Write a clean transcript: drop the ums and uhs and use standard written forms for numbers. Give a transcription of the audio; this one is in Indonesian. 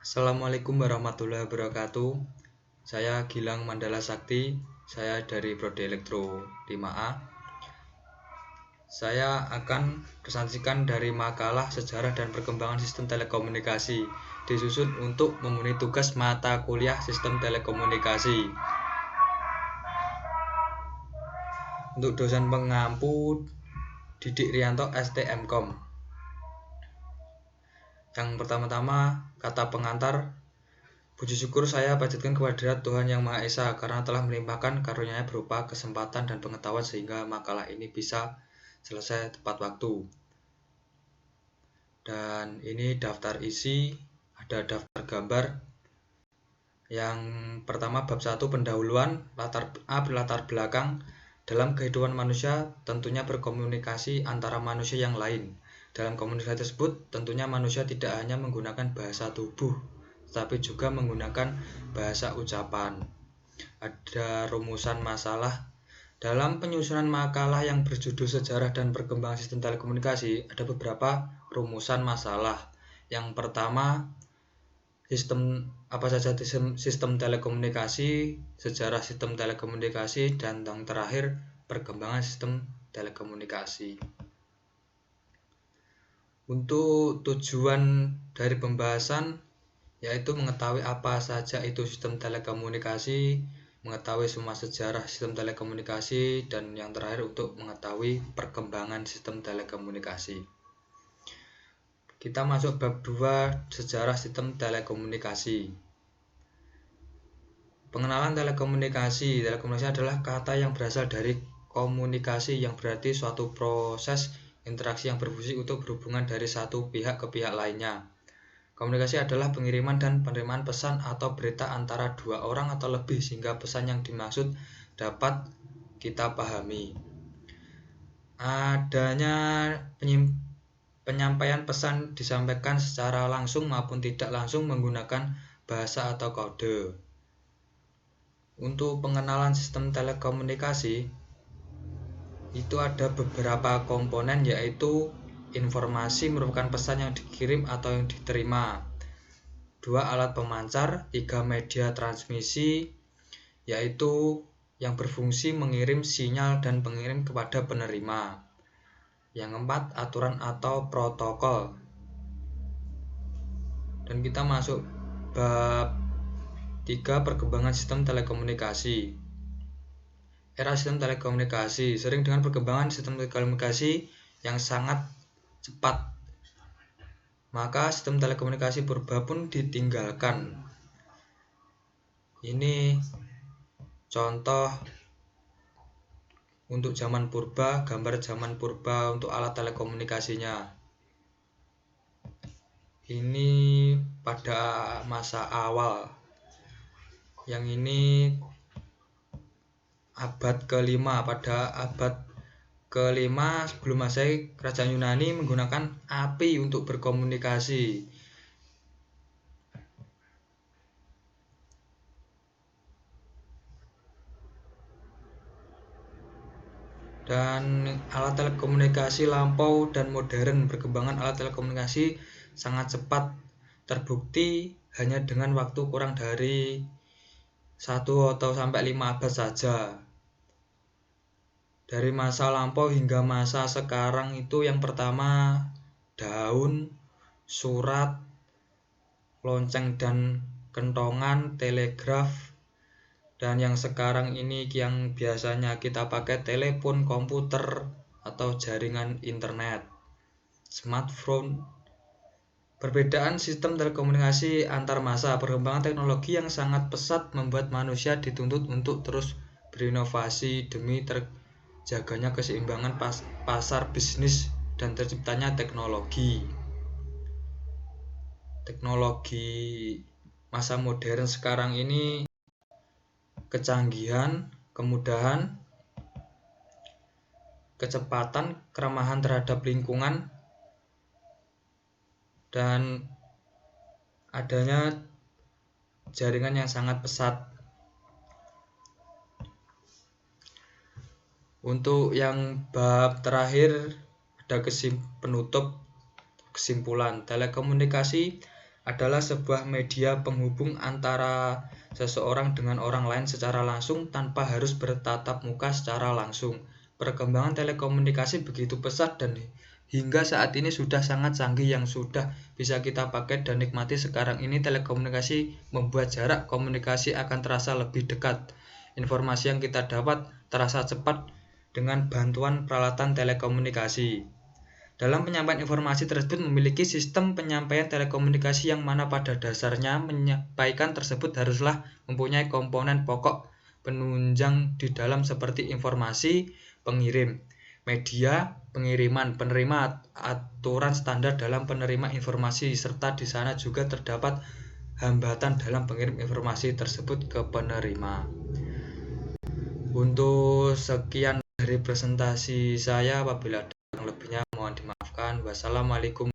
Assalamualaikum warahmatullahi wabarakatuh. Saya Gilang Mandala Sakti. Saya dari Prodi Elektro 5A. Saya akan presentasikan dari makalah sejarah dan perkembangan sistem telekomunikasi disusun untuk memenuhi tugas mata kuliah sistem telekomunikasi. Untuk dosen pengampu Didik Rianto STMkom. Yang pertama-tama kata pengantar, puji syukur saya panjatkan kepada Tuhan Yang Maha Esa karena telah melimpahkan karunia-Nya berupa kesempatan dan pengetahuan sehingga makalah ini bisa selesai tepat waktu. Dan ini daftar isi, ada daftar gambar. Yang pertama bab 1 pendahuluan, latar belakang. Dalam kehidupan manusia tentunya berkomunikasi antara manusia yang lain. Dalam komunikasi tersebut tentunya manusia tidak hanya menggunakan bahasa tubuh, tetapi juga menggunakan bahasa ucapan. Ada rumusan masalah. Dalam penyusunan makalah yang berjudul Sejarah dan Perkembangan Sistem Telekomunikasi, ada beberapa rumusan masalah. Yang pertama, apa saja sistem telekomunikasi, sejarah sistem telekomunikasi, dan yang terakhir, perkembangan sistem telekomunikasi. Untuk tujuan dari pembahasan yaitu mengetahui apa saja itu sistem telekomunikasi, mengetahui semua sejarah sistem telekomunikasi, dan yang terakhir untuk mengetahui perkembangan sistem telekomunikasi. Kita masuk bab 2, sejarah sistem telekomunikasi. Pengenalan telekomunikasi. Telekomunikasi adalah kata yang berasal dari komunikasi, yang berarti suatu proses interaksi yang berfungsi untuk berhubungan dari satu pihak ke pihak lainnya. Komunikasi adalah pengiriman dan penerimaan pesan atau berita antara dua orang atau lebih sehingga pesan yang dimaksud dapat kita pahami. Adanya penyampaian pesan disampaikan secara langsung maupun tidak langsung menggunakan bahasa atau kode. Untuk pengenalan sistem telekomunikasi itu ada beberapa komponen, yaitu informasi merupakan pesan yang dikirim atau yang diterima, 2 alat pemancar, 3 media transmisi yaitu yang berfungsi mengirim sinyal dan pengirim kepada penerima, yang 4 aturan atau protokol. Dan kita masuk bab 3 perkembangan sistem telekomunikasi. Era sistem telekomunikasi sering dengan perkembangan sistem telekomunikasi yang sangat cepat, maka sistem telekomunikasi purba pun ditinggalkan. Ini contoh untuk zaman purba, gambar zaman purba untuk alat telekomunikasinya. Ini pada masa awal. Yang ini abad ke-5. Pada abad ke-5 sebelum Masehi, kerajaan Yunani menggunakan api untuk berkomunikasi. Dan alat telekomunikasi lampau dan modern, perkembangan alat telekomunikasi sangat cepat, terbukti hanya dengan waktu kurang dari 1 atau sampai 5 abad saja. Dari masa lampau hingga masa sekarang itu yang pertama daun, surat, lonceng dan kentongan, telegraf. Dan yang sekarang ini yang biasanya kita pakai telepon, komputer, atau jaringan internet, smartphone. Perbedaan sistem telekomunikasi antar masa. Perkembangan teknologi yang sangat pesat membuat manusia dituntut untuk terus berinovasi demi terjaganya keseimbangan pasar bisnis dan terciptanya teknologi. Teknologi masa modern sekarang ini kecanggihan, kemudahan, kecepatan, keramahan terhadap lingkungan, dan adanya jaringan yang sangat pesat. Untuk yang bab terakhir ada penutup kesimpulan. Telekomunikasi adalah sebuah media penghubung antara seseorang dengan orang lain secara langsung tanpa harus bertatap muka secara langsung. Perkembangan telekomunikasi begitu pesat dan hingga saat ini sudah sangat canggih yang sudah bisa kita pakai dan nikmati sekarang ini. Telekomunikasi membuat jarak komunikasi akan terasa lebih dekat. Informasi yang kita dapat terasa cepat dengan bantuan peralatan telekomunikasi. Dalam penyampaian informasi tersebut memiliki sistem penyampaian telekomunikasi yang mana pada dasarnya menyampaikan tersebut haruslah mempunyai komponen pokok penunjang di dalam seperti informasi, pengirim, media, pengiriman, penerima, aturan standar dalam penerima informasi, serta di sana juga terdapat hambatan dalam pengirim informasi tersebut ke penerima. Untuk sekian dari presentasi saya, apabila ada yang lebihnya mohon dimaafkan. Wassalamualaikum